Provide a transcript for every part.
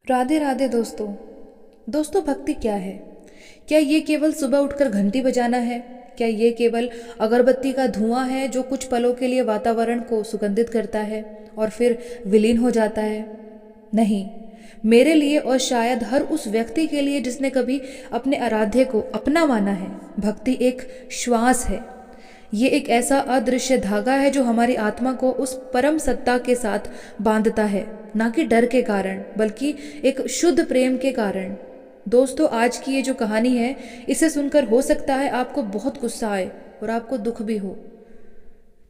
राधे राधे दोस्तों। दोस्तों, भक्ति क्या है? क्या ये केवल सुबह उठकर घंटी बजाना है? क्या ये केवल अगरबत्ती का धुआं है जो कुछ पलों के लिए वातावरण को सुगंधित करता है और फिर विलीन हो जाता है? नहीं, मेरे लिए और शायद हर उस व्यक्ति के लिए जिसने कभी अपने आराध्य को अपना माना है, भक्ति एक श्वास है। ये एक ऐसा अदृश्य धागा है जो हमारी आत्मा को उस परम सत्ता के साथ बांधता है, ना कि डर के कारण बल्कि एक शुद्ध प्रेम के कारण। दोस्तों, आज की ये जो कहानी है, इसे सुनकर हो सकता है आपको बहुत गुस्सा आए और आपको दुख भी हो।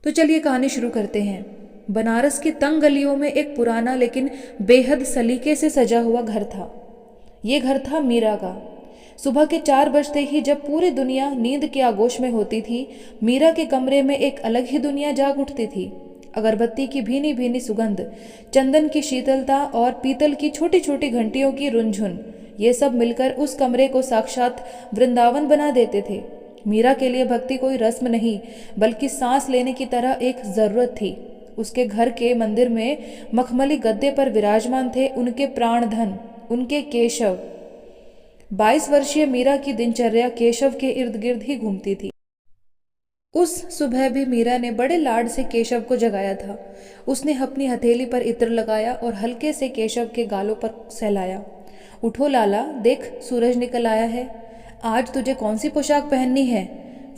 तो चलिए कहानी शुरू करते हैं। बनारस की तंग गलियों में एक पुराना लेकिन बेहद सलीके से सजा हुआ घर था। ये घर था मीरा का। सुबह के 4 बजते ही जब पूरी दुनिया नींद के आगोश में होती थी, मीरा के कमरे में एक अलग ही दुनिया जाग उठती थी। अगरबत्ती की भीनी भीनी सुगंध, चंदन की शीतलता और पीतल की छोटी छोटी घंटियों की रुनझुन, ये सब मिलकर उस कमरे को साक्षात वृंदावन बना देते थे। मीरा के लिए भक्ति कोई रस्म नहीं, बल्कि सांस लेने की तरह एक जरूरत थी। उसके घर के मंदिर में मखमली गद्दे पर विराजमान थे उनके प्राणधन, उनके केशव। 22 वर्षीय मीरा की दिनचर्या केशव के इर्द गिर्द ही घूमती थी। उस सुबह भी मीरा ने बड़े लाड से केशव को जगाया था। उसने अपनी हथेली पर इत्र लगाया और हल्के से केशव के गालों पर सहलाया। उठो लाला, देख सूरज निकल आया है। आज तुझे कौन सी पोशाक पहननी है?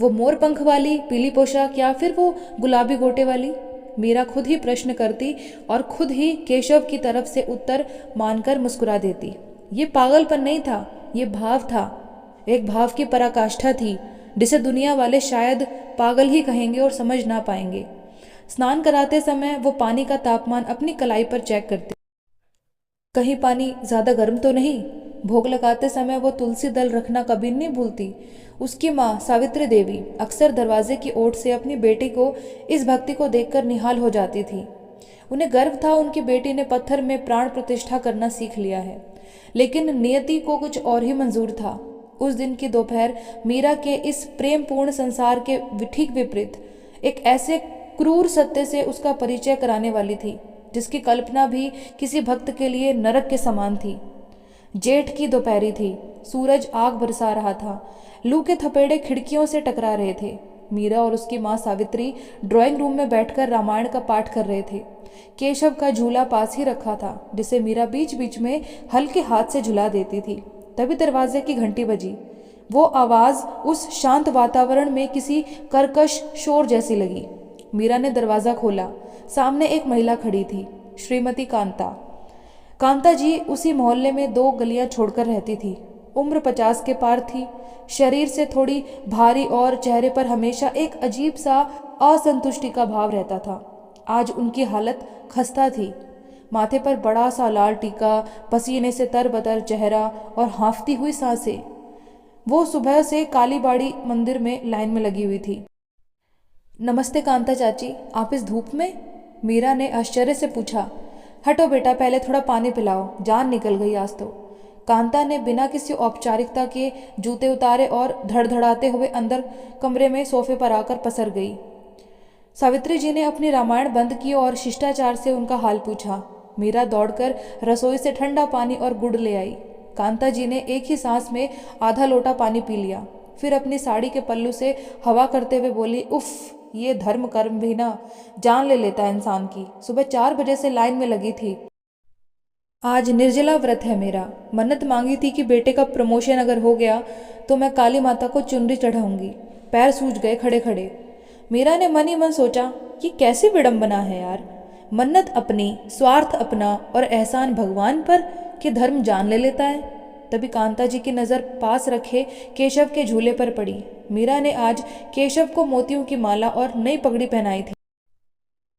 वो मोर पंख वाली पीली पोशाक या फिर वो गुलाबी गोटे वाली? मीरा खुद ही प्रश्न करती और खुद ही केशव की तरफ से उत्तर मानकर मुस्कुरा देती। ये पागलपन नहीं था, ये भाव था। एक भाव की पराकाष्ठा थी जिसे दुनिया वाले शायद पागल ही कहेंगे और समझ ना पाएंगे। स्नान कराते समय वो पानी का तापमान अपनी कलाई पर चेक करती, कहीं पानी ज्यादा गर्म तो नहीं। भोग लगाते समय वो तुलसी दल रखना कभी नहीं भूलती। उसकी माँ सावित्री देवी अक्सर दरवाजे की ओट से अपनी बेटी को इस भक्ति को देखकर निहाल हो जाती थी। उन्हें गर्व था उनकी बेटी ने पत्थर में प्राण प्रतिष्ठा करना सीख लिया है। लेकिन नियति को कुछ और ही मंजूर था। उस दिन की दोपहर मीरा के इस प्रेमपूर्ण संसार के ठीक विपरीत एक ऐसे क्रूर सत्य से उसका परिचय कराने वाली थी जिसकी कल्पना भी किसी भक्त के लिए नरक के समान थी। जेठ की दोपहरी थी। सूरज आग बरसा रहा था। लू के थपेड़े खिड़कियों से टकरा रहे थे। मीरा और उसकी माँ सावित्री ड्राइंग रूम में बैठकर रामायण का पाठ कर रहे थे। केशव का झूला पास ही रखा था जिसे मीरा बीच बीच में हल्के हाथ से झुला देती थी। तभी दरवाजे की घंटी बजी। वो आवाज उस शांत वातावरण में किसी कर्कश शोर जैसी लगी। मीरा ने दरवाजा खोला। सामने एक महिला खड़ी थी, श्रीमती कांता। कांता जी उसी मोहल्ले में 2 गलियां छोड़कर रहती थी। उम्र 50 के पार थी। शरीर से थोड़ी भारी और चेहरे पर हमेशा एक अजीब सा असंतुष्टि का भाव रहता था। आज उनकी हालत खस्ता थी। माथे पर बड़ा सा लाल टीका, पसीने से तरबतर चेहरा और हाँफती हुई सांसें। वो सुबह से कालीबाड़ी मंदिर में लाइन में लगी हुई थी। नमस्ते कांता चाची, आप इस धूप में? मीरा ने आश्चर्य से पूछा। हटो बेटा, पहले थोड़ा पानी पिलाओ, जान निकल गई आज तो। कांता ने बिना किसी औपचारिकता के जूते उतारे और धड़धड़ाते हुए अंदर कमरे में सोफे पर आकर पसर गई। सावित्री जी ने अपनी रामायण बंद की और शिष्टाचार से उनका हाल पूछा। मीरा दौड़कर रसोई से ठंडा पानी और गुड़ ले आई। कांता जी ने एक ही सांस में आधा लोटा पानी पी लिया, फिर अपनी साड़ी के पल्लू से हवा करते हुए बोली, उफ, ये धर्म कर्म भी ना जान ले लेता है इंसान की। सुबह 4 बजे से लाइन में लगी थी। आज निर्जला व्रत है मेरा। मन्नत मांगी थी कि बेटे का प्रमोशन अगर हो गया तो मैं काली माता को चुनरी चढ़ाऊंगी। पैर सूज गए खड़े खड़े। मीरा ने मन ही मन सोचा, ये कैसी विडंबना है यार। मन्नत अपनी, स्वार्थ अपना और एहसान भगवान पर कि धर्म जान ले लेता है। तभी कांता जी की नज़र पास रखे केशव के झूले पर पड़ी। मीरा ने आज केशव को मोतियों की माला और नई पगड़ी पहनाई थी।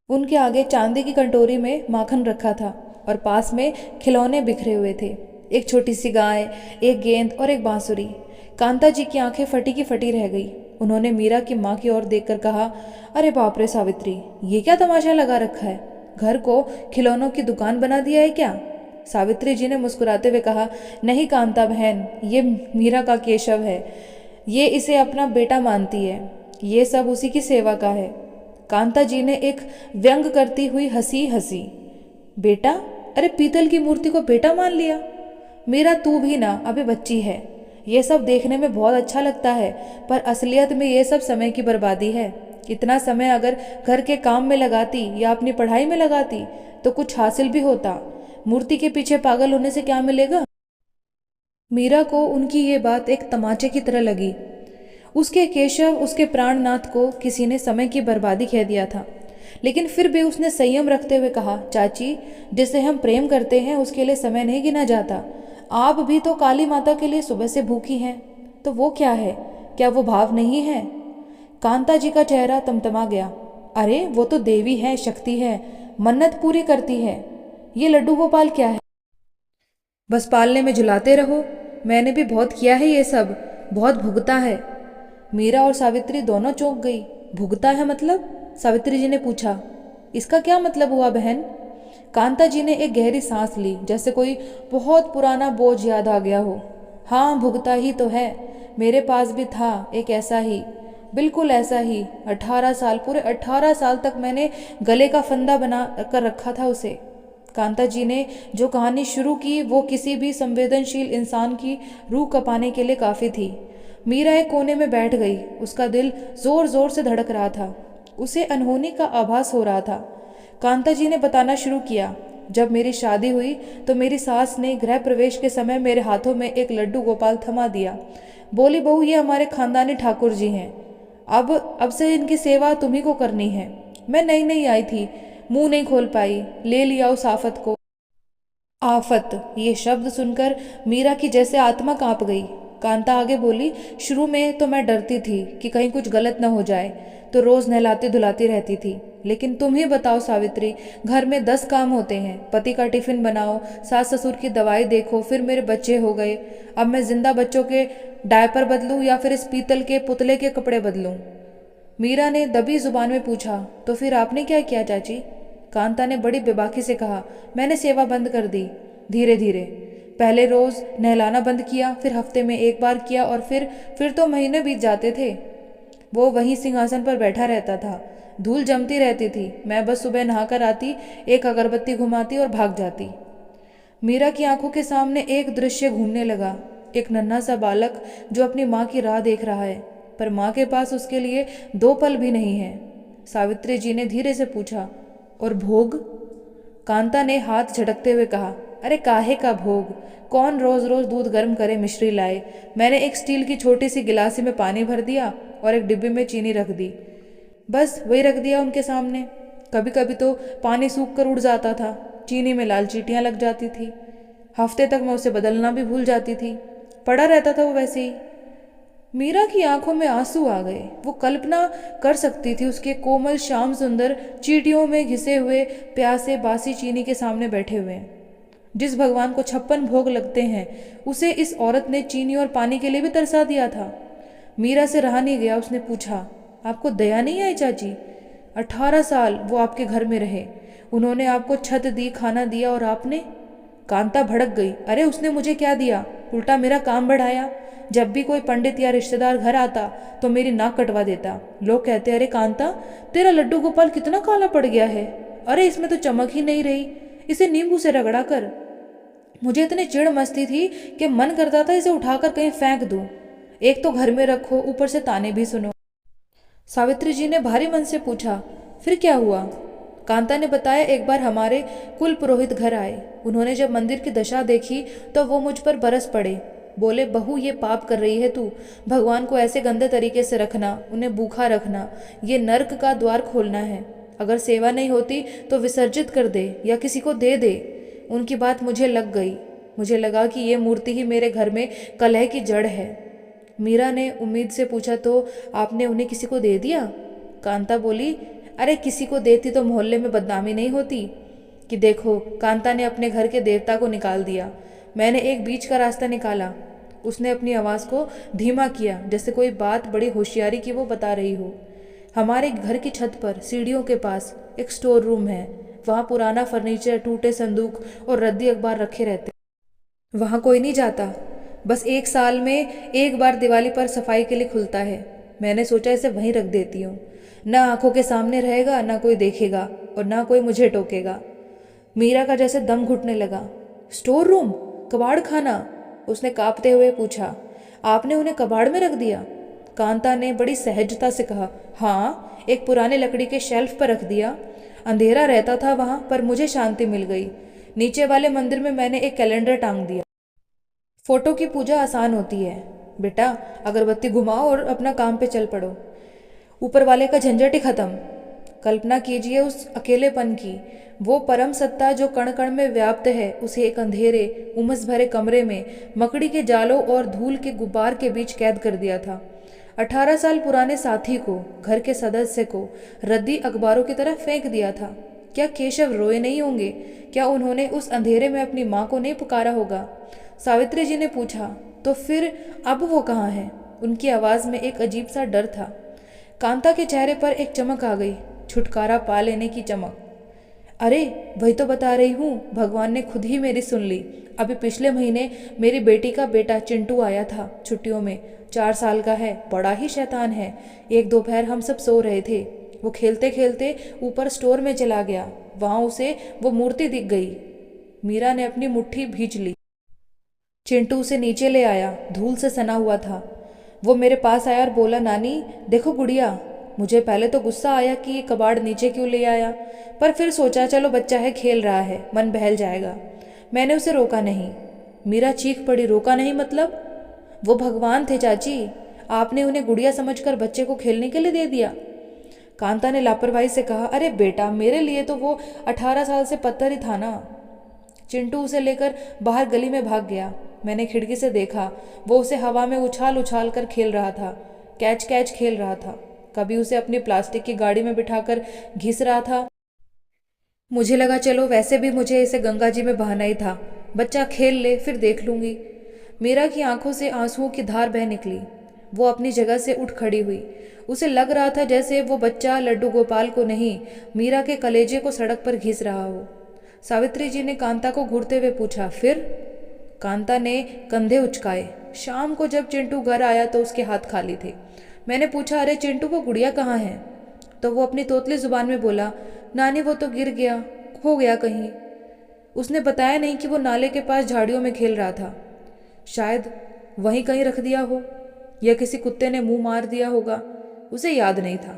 उनके आगे चांदी की कटोरी में माखन रखा था और पास में खिलौने बिखरे हुए थे। एक छोटी सी गाय, एक गेंद और एक बांसुरी। कांता जी की आंखें फटी की फटी रह गई। उन्होंने मीरा की माँ की ओर देखकर कहा, अरे बाप रे सावित्री, ये क्या तमाशा लगा रखा है? घर को खिलौनों की दुकान बना दिया है क्या? सावित्री जी ने मुस्कुराते हुए कहा, नहीं कांता बहन, ये मीरा का केशव है। ये इसे अपना बेटा मानती है। ये सब उसी की सेवा का है। कांता जी ने एक व्यंग करती हुई हंसी हंसी। बेटा, अरे पीतल की मूर्ति को बेटा मान लिया। मीरा तू भी ना, अभी बच्ची है। ये सब देखने में बहुत अच्छा लगता है, पर असलियत में ये सब समय की बर्बादी है। इतना समय अगर घर के काम में लगाती या अपनी पढ़ाई में लगाती तो कुछ हासिल भी होता। मूर्ति के पीछे पागल होने से क्या मिलेगा। मीरा को उनकी ये बात एक तमाचे की तरह लगी। उसके केशव, उसके प्राणनाथ को किसी ने समय की बर्बादी कह दिया था, लेकिन फिर भी उसने संयम रखते हुए कहा, चाची, जिसे हम प्रेम करते हैं उसके लिए समय नहीं गिना जाता। आप भी तो काली माता के लिए सुबह से भूखी हैं, तो वो क्या है? क्या वो भाव नहीं है? कांता जी का चेहरा तमतमा गया। अरे वो तो देवी है, शक्ति है, मन्नत पूरी करती है। ये लड्डू गोपाल क्या है? बस पालने में झुलाते रहो। मैंने भी बहुत किया है ये सब, बहुत भुगता है। मीरा और सावित्री दोनों चौंक गई। भुगता है मतलब? सावित्री जी ने पूछा। इसका क्या मतलब हुआ बहन? कांता जी ने एक गहरी सांस ली, जैसे कोई बहुत पुराना बोझ याद आ गया हो। हाँ, भुगता ही तो है। मेरे पास भी था एक ऐसा ही, बिल्कुल ऐसा ही। 18 साल, पूरे 18 साल तक मैंने गले का फंदा बना कर रखा था उसे। कांता जी ने जो कहानी शुरू की वो किसी भी संवेदनशील इंसान की रूह कपाने के लिए काफ़ी थी। मीरा एक कोने में बैठ गई। उसका दिल जोर जोर से धड़क रहा था। उसे अनहोनी का आभास हो रहा था। कांता जी ने बताना शुरू किया, जब मेरी शादी हुई तो मेरी सास ने गृह प्रवेश के समय मेरे हाथों में एक लड्डू गोपाल थमा दिया। बोली, बहू, ये हमारे खानदानी ठाकुर जी हैं, अब से इनकी सेवा तुम्ही को करनी है। मैं नई नई आई थी, मुंह नहीं खोल पाई, ले लिया उस आफत को। आफत, ये शब्द सुनकर मीरा की जैसे आत्मा कांप गई। कांता आगे बोली, शुरू में तो मैं डरती थी कि कहीं कुछ गलत न हो जाए, तो रोज नहलाती धुलाती रहती थी। लेकिन तुम ही बताओ सावित्री, घर में 10 काम होते हैं। पति का टिफिन बनाओ, सास ससुर की दवाई देखो, फिर मेरे बच्चे हो गए। अब मैं जिंदा बच्चों के डायपर बदलूं या फिर इस पीतल के पुतले के कपड़े बदलूं? मीरा ने दबी जुबान में पूछा। तो फिर आपने क्या किया चाची? कांता ने बड़ी बेबाकी से कहा, मैंने सेवा बंद कर दी, धीरे धीरे। पहले रोज नहलाना बंद किया, फिर हफ्ते में एक बार किया, और फिर तो महीने बीत जाते थे। वो वहीं सिंहासन पर बैठा रहता था। धूल जमती रहती थी। मैं बस सुबह नहाकर आती, एक अगरबत्ती घुमाती और भाग जाती। मीरा की आंखों के सामने एक दृश्य घूमने लगा। एक नन्हा सा बालक जो अपनी माँ की राह देख रहा है, पर माँ के पास उसके लिए 2 पल भी नहीं है। सावित्री जी ने धीरे से पूछा, और भोग? कांता ने हाथ झटकते हुए कहा, अरे काहे का भोग? कौन रोज रोज दूध गर्म करे, मिश्री लाए। मैंने एक स्टील की छोटी सी गिलासी में पानी भर दिया और एक डिब्बी में चीनी रख दी, बस वही रख दिया उनके सामने। कभी कभी तो पानी सूख कर उड़ जाता था, चीनी में लाल चींटियां लग जाती थी। हफ्ते तक मैं उसे बदलना भी भूल जाती थी, पड़ा रहता था वो वैसे ही। मीरा की आंखों में आंसू आ गए। वो कल्पना कर सकती थी उसके कोमल श्याम सुंदर चींटियों में घिसे हुए प्यासे बासी चीनी के सामने बैठे हुए हैं। जिस भगवान को 56 भोग लगते हैं, उसे इस औरत ने चीनी और पानी के लिए भी तरसा दिया था। मीरा से रहा नहीं गया। उसने पूछा, आपको दया नहीं आई चाची? 18 साल वो आपके घर में रहे, उन्होंने आपको छत दी, खाना दिया, और आपने? कांता भड़क गई। अरे उसने मुझे क्या दिया, उल्टा मेरा काम बढ़ाया। जब भी कोई पंडित या रिश्तेदार घर आता तो मेरी नाक कटवा देता। लोग कहते, अरे कांता, तेरा लड्डू गोपाल कितना काला पड़ गया है। अरे इसमें तो चमक ही नहीं रही, इसे नींबू से रगड़ा कर। मुझे इतनी चिढ़ मचती थी कि मन करता था इसे उठाकर कहीं फेंक दूं। एक तो घर में रखो, ऊपर से ताने भी सुनो। सावित्री जी ने भारी मन से पूछा, फिर क्या हुआ? कांता ने बताया, एक बार हमारे कुल पुरोहित घर आए। उन्होंने जब मंदिर की दशा देखी तो वो मुझ पर बरस पड़े। बोले, बहू, ये पाप कर रही है तू। भगवान को ऐसे गंदे तरीके से रखना, उन्हें भूखा रखना, ये नर्क का द्वार खोलना है। अगर सेवा नहीं होती तो विसर्जित कर दे या किसी को दे दे। उनकी बात मुझे लग गई। मुझे लगा कि ये मूर्ति ही मेरे घर में कलह की जड़ है। मीरा ने उम्मीद से पूछा, तो आपने उन्हें किसी को दे दिया? कांता बोली, अरे किसी को देती तो मोहल्ले में बदनामी नहीं होती। कि देखो, कांता ने अपने घर के देवता को निकाल दिया। मैंने एक बीच का रास्ता निकाला। उसने अपनी आवाज़ को धीमा किया, जैसे कोई बात बड़ी होशियारी की वो बता रही हो। हमारे घर की छत पर सीढ़ियों के पास एक स्टोर रूम है। वहाँ पुराना फर्नीचर, टूटे संदूक और रद्दी अखबार रखे रहते। वहाँ कोई नहीं जाता, बस 1 साल में एक बार दिवाली पर सफाई के लिए खुलता है। मैंने सोचा इसे वहीं रख देती हूँ। ना आंखों के सामने रहेगा, ना कोई देखेगा, और ना कोई मुझे टोकेगा। मीरा का जैसे दम घुटने लगा। स्टोर रूम, कबाड़ खाना? उसने कांपते हुए पूछा। आपने उन्हें कबाड़ में रख दिया? कांता ने बड़ी सहजता से कहा, हाँ, एक पुराने लकड़ी के शेल्फ पर रख दिया। अंधेरा रहता था वहाँ, पर मुझे शांति मिल गई। नीचे वाले मंदिर में मैंने एक कैलेंडर टांग दिया। फोटो की पूजा आसान होती है बेटा, अगरबत्ती घुमाओ और अपना काम पे चल पड़ो। ऊपर वाले का झंझट ही खत्म। कल्पना कीजिए उस अकेलेपन की, वो परम सत्ता जो कण कण में व्याप्त है, उसे एक अंधेरे उमस भरे कमरे में मकड़ी के जालों और धूल के गुब्बार के बीच कैद कर दिया था। 18 साल पुराने साथी को, घर के सदस्य को रद्दी अखबारों की तरह फेंक दिया था। क्या केशव रोए नहीं होंगे? क्या उन्होंने उस अंधेरे में अपनी माँ को नहीं पुकारा होगा? सावित्री जी ने पूछा, तो फिर अब वो कहाँ है? उनकी आवाज़ में एक अजीब सा डर था। कांता के चेहरे पर एक चमक आ गई, छुटकारा पा लेने की चमक। अरे वही तो बता रही हूँ, भगवान ने खुद ही मेरी सुन ली। अभी पिछले महीने मेरी बेटी का बेटा चिंटू आया था छुट्टियों में। 4 साल का है, बड़ा ही शैतान है। एक दोपहर हम सब सो रहे थे, वो खेलते खेलते ऊपर स्टोर में चला गया। वहाँ उसे वो मूर्ति दिख गई। मीरा ने अपनी मुट्ठी भींच ली। चिंटू उसे नीचे ले आया, धूल से सना हुआ था। वो मेरे पास आया और बोला, नानी देखो गुड़िया। मुझे पहले तो गुस्सा आया कि ये कबाड़ नीचे क्यों ले आया, पर फिर सोचा चलो बच्चा है, खेल रहा है, मन बहल जाएगा। मैंने उसे रोका नहीं। मीरा चीख पड़ी, रोका नहीं मतलब? वो भगवान थे चाची, आपने उन्हें गुड़िया समझकर बच्चे को खेलने के लिए दे दिया। कांता ने लापरवाही से कहा, अरे बेटा, मेरे लिए तो वो 18 साल से पत्थर ही था ना। चिंटू उसे लेकर बाहर गली में भाग गया। मैंने खिड़की से देखा, वो उसे हवा में उछाल उछाल कर खेल रहा था, कैच कैच खेल रहा था। कभी उसे अपनी प्लास्टिक की गाड़ी में बिठाकर घिस रहा था। मुझे लगा चलो वैसे भी मुझे इसे गंगा जी में बहाना ही था, बच्चा खेल ले फिर देख लूंगी। मीरा की आंखों से आंसुओं की धार बह निकली। वो अपनी जगह से उठ खड़ी हुई। उसे लग रहा था जैसे वो बच्चा लड्डू गोपाल को नहीं, मीरा के कलेजे को सड़क पर घिस रहा हो। सावित्री जी ने कांता को घूरते हुए पूछा, फिर? कांता ने कंधे उचकाए। शाम को जब चिंटू घर आया तो उसके हाथ खाली थे। मैंने पूछा, अरे चिंटू को गुड़िया कहाँ है? तो वो अपनी तोतली जुबान में बोला, नानी वो तो गिर गया, खो गया कहीं। उसने बताया नहीं कि वो नाले के पास झाड़ियों में खेल रहा था। शायद वहीं कहीं रख दिया हो, या किसी कुत्ते ने मुंह मार दिया होगा, उसे याद नहीं था।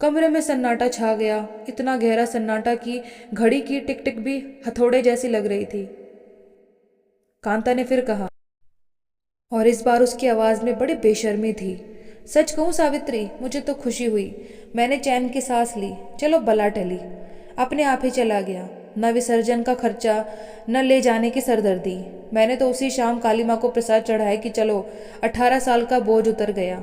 कमरे में सन्नाटा छा गया, इतना गहरा सन्नाटा कि घड़ी की टिक टिक भी हथौड़े जैसी लग रही थी। कांता ने फिर कहा, और इस बार उसकी आवाज़ में बड़ी बेशर्मी थी। सच कहूँ सावित्री, मुझे तो खुशी हुई। मैंने चैन की सांस ली। चलो बला टली, अपने आप ही चला गया। न विसर्जन का खर्चा, न ले जाने की सरदर्दी। मैंने तो उसी शाम काली माँ को प्रसाद चढ़ाया कि चलो 18 साल का बोझ उतर गया।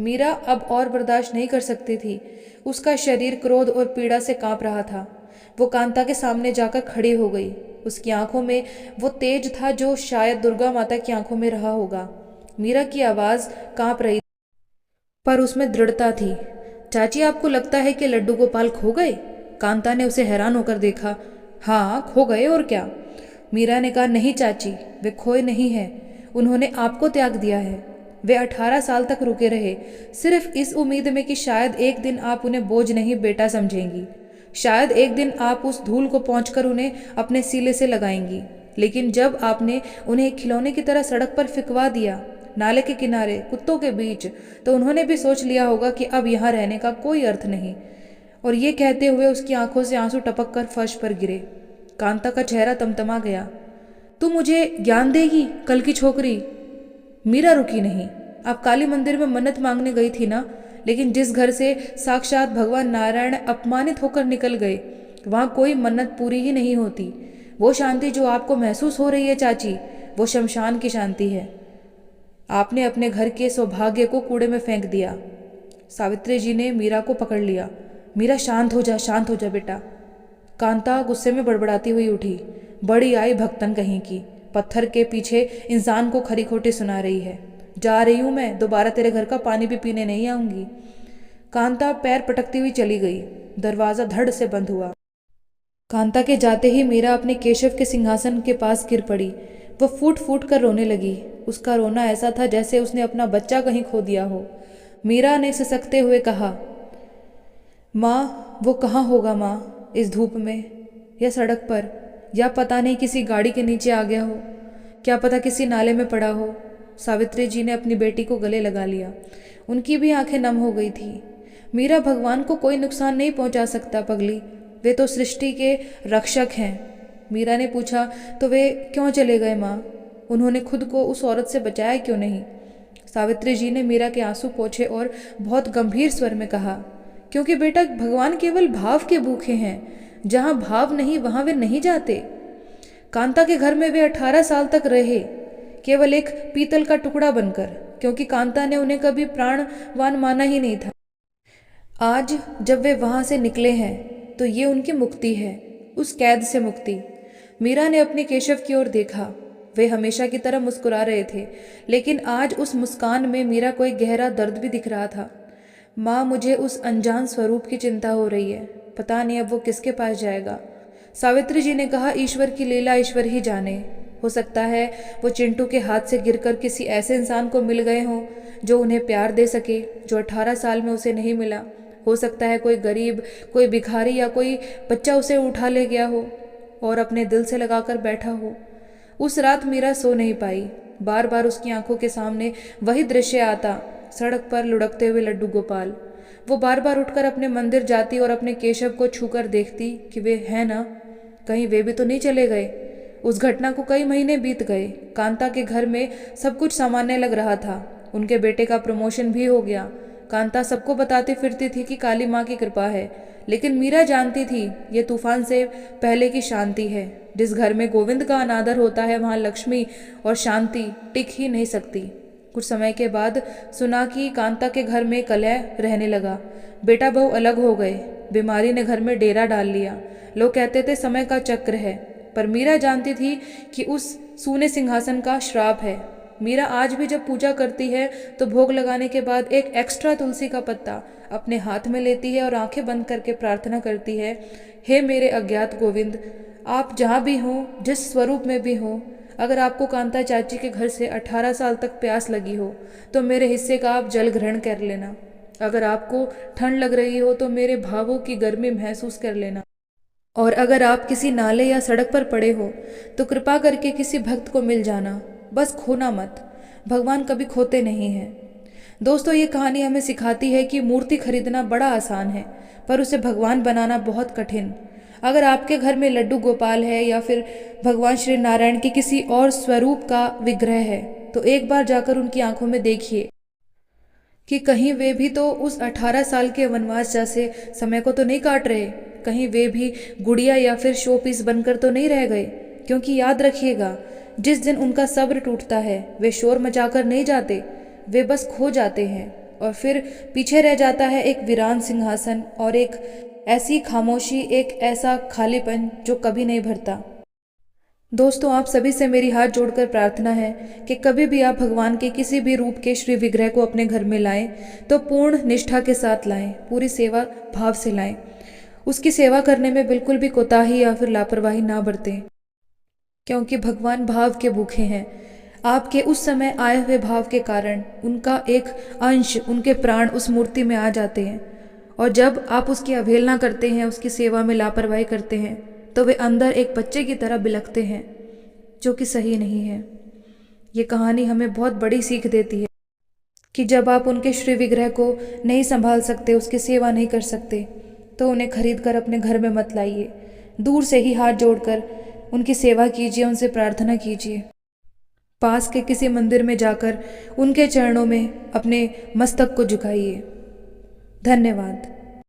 मीरा अब और बर्दाश्त नहीं कर सकती थी। उसका शरीर क्रोध और पीड़ा से कांप रहा था। वो कांता के सामने जाकर खड़ी हो गई। उसकी आंखों में वो तेज था जो शायद दुर्गा माता की आंखों में रहा होगा। मीरा की आवाज़ कांप रही, पर उसमें दृढ़ता थी। चाची, आपको लगता है कि लड्डू गोपाल खो गए? कांता ने उसे हैरान होकर देखा। हाँ, खो गए और क्या? मीरा ने कहा, नहीं चाची, वे खोए नहीं हैं। उन्होंने आपको त्याग दिया है। वे 18 साल तक रुके रहे, सिर्फ इस उम्मीद में कि शायद एक दिन आप उन्हें बोझ नहीं बेटा समझेंगी। शायद एक दिन आप उस धूल को पहुंचकर उन्हें अपने सीले से लगाएंगी। लेकिन जब आपने उन्हें एक खिलौने की तरह सड़क पर फिकवा दिया, नाले के किनारे कुत्तों के बीच, तो उन्होंने भी सोच लिया होगा कि अब यहाँ रहने का कोई अर्थ नहीं। और ये कहते हुए उसकी आंखों से आंसू टपक कर फर्श पर गिरे। कांता का चेहरा तमतमा गया। तू मुझे ज्ञान देगी, कल की छोकरी? मीरा रुकी नहीं। अब काली मंदिर में मन्नत मांगने गई थी ना, लेकिन जिस घर से साक्षात भगवान नारायण अपमानित होकर निकल गए, वहाँ कोई मन्नत पूरी ही नहीं होती। वो शांति जो आपको महसूस हो रही है चाची, वो शमशान की शांति है। आपने अपने घर के सौभाग्य को कूड़े में फेंक दिया। सावित्री जी ने मीरा को पकड़ लिया। मीरा, शांत हो जा, शांत हो जा बेटा। कांता गुस्से में बड़बड़ाती हुई उठी। बड़ी आई भक्तन कहीं की, पत्थर के पीछे इंसान को खरी खोटी सुना रही है। जा रही हूँ मैं, दोबारा तेरे घर का पानी भी पीने नहीं आऊंगी। कांता पैर पटकती हुई चली गई। दरवाज़ा धड़ से बंद हुआ। कांता के जाते ही मीरा अपने केशव के सिंहासन के पास गिर पड़ी। वह फूट फूट कर रोने लगी। उसका रोना ऐसा था जैसे उसने अपना बच्चा कहीं खो दिया हो। मीरा ने सिसकते हुए कहा, माँ, वो कहाँ होगा माँ, इस धूप में, या सड़क पर, या पता नहीं किसी गाड़ी के नीचे आ गया हो, क्या पता किसी नाले में पड़ा हो। सावित्री जी ने अपनी बेटी को गले लगा लिया। उनकी भी आंखें नम हो गई थी। मीरा, भगवान को कोई नुकसान नहीं पहुंचा सकता पगली, वे तो सृष्टि के रक्षक हैं। मीरा ने पूछा, तो वे क्यों चले गए माँ? उन्होंने खुद को उस औरत से बचाया क्यों नहीं? सावित्री जी ने मीरा के आंसू पोंछे और बहुत गंभीर स्वर में कहा, क्योंकि बेटा, भगवान केवल भाव के भूखे हैं। जहाँ भाव नहीं वहाँ वे नहीं जाते। कांता के घर में वे 18 साल तक रहे, केवल एक पीतल का टुकड़ा बनकर, क्योंकि कांता ने उन्हें कभी प्राणवान माना ही नहीं था। आज जब वे वहाँ से निकले हैं तो ये उनकी मुक्ति है, उस कैद से मुक्ति। मीरा ने अपने केशव की ओर देखा। वे हमेशा की तरह मुस्कुरा रहे थे, लेकिन आज उस मुस्कान में मीरा को एक गहरा दर्द भी दिख रहा था। माँ, मुझे उस अनजान स्वरूप की चिंता हो रही है। पता नहीं अब वो किसके पास जाएगा। सावित्री जी ने कहा, ईश्वर की लीला ईश्वर ही जाने। हो सकता है वो चिंटू के हाथ से गिरकर किसी ऐसे इंसान को मिल गए हों जो उन्हें प्यार दे सके, जो 18 साल में उसे नहीं मिला। हो सकता है कोई गरीब, कोई भिखारी या कोई बच्चा उसे उठा ले गया हो और अपने दिल से लगाकर बैठा हो। उस रात मीरा सो नहीं पाई। बार बार उसकी आंखों के सामने वही दृश्य आता, सड़क पर लुढ़कते हुए लड्डू गोपाल। वो बार बार उठकर अपने मंदिर जाती और अपने केशव को छूकर देखती कि वे हैं ना, कहीं वे भी तो नहीं चले गए। उस घटना को कई महीने बीत गए। कांता के घर में सब कुछ सामान्य लग रहा था। उनके बेटे का प्रमोशन भी हो गया। कांता सबको बताती फिरती थी कि काली माँ की कृपा है, लेकिन मीरा जानती थी ये तूफान से पहले की शांति है। जिस घर में गोविंद का अनादर होता है वहाँ लक्ष्मी और शांति टिक ही नहीं सकती। कुछ समय के बाद सुना कि कांता के घर में कलह रहने लगा। बेटा बहू अलग हो गए। बीमारी ने घर में डेरा डाल लिया। लोग कहते थे समय का चक्र है, पर मीरा जानती थी कि उस सूने सिंहासन का श्राप है। मीरा आज भी जब पूजा करती है तो भोग लगाने के बाद एक एक्स्ट्रा तुलसी का पत्ता अपने हाथ में लेती है और आंखें बंद करके प्रार्थना करती है, हे मेरे अज्ञात गोविंद, आप जहाँ भी हों, जिस स्वरूप में भी हों, अगर आपको कांता चाची के घर से 18 साल तक प्यास लगी हो तो मेरे हिस्से का आप जल ग्रहण कर लेना। अगर आपको ठंड लग रही हो तो मेरे भावों की गर्मी महसूस कर लेना। और अगर आप किसी नाले या सड़क पर पड़े हो तो कृपा करके किसी भक्त को मिल जाना, बस खोना मत। भगवान कभी खोते नहीं हैं। दोस्तों, ये कहानी हमें सिखाती है कि मूर्ति खरीदना बड़ा आसान है, पर उसे भगवान बनाना बहुत कठिन। अगर आपके घर में लड्डू गोपाल है या फिर भगवान श्री नारायण के किसी और स्वरूप का विग्रह है, तो एक बार जाकर उनकी आंखों में देखिए कि कहीं वे भी तो उस 18 साल के वनवास जैसे समय को तो नहीं काट रहे। कहीं वे भी गुड़िया या फिर शो पीस बनकर तो नहीं रह गए। क्योंकि याद रखिएगा, जिस दिन उनका सब्र टूटता है वे शोर मचाकर नहीं जाते, वे बस खो जाते हैं और फिर पीछे रह जाता है एक वीरान सिंहासन और एक ऐसी खामोशी, एक ऐसा खालीपन जो कभी नहीं भरता। दोस्तों, आप सभी से मेरी हाथ जोड़कर प्रार्थना है कि कभी भी आप भगवान के किसी भी रूप के श्री विग्रह को अपने घर में लाएं तो पूर्ण निष्ठा के साथ लाएं, पूरी सेवा भाव से लाएं। उसकी सेवा करने में बिल्कुल भी कोताही या फिर लापरवाही ना बरतें, क्योंकि भगवान भाव के भूखे हैं। आपके उस समय आए हुए भाव के कारण उनका एक अंश, उनके प्राण उस मूर्ति में आ जाते हैं। और जब आप उसकी अवहेलना करते हैं, उसकी सेवा में लापरवाही करते हैं, तो वे अंदर एक बच्चे की तरह बिलखते हैं, जो कि सही नहीं है। ये कहानी हमें बहुत बड़ी सीख देती है कि जब आप उनके श्री विग्रह को नहीं संभाल सकते, उसकी सेवा नहीं कर सकते, तो उन्हें खरीद कर अपने घर में मत लाइए। दूर से ही हाथ जोड़कर उनकी सेवा कीजिए, उनसे प्रार्थना कीजिए। पास के किसी मंदिर में जाकर उनके चरणों में अपने मस्तक को झुकाइए। धन्यवाद।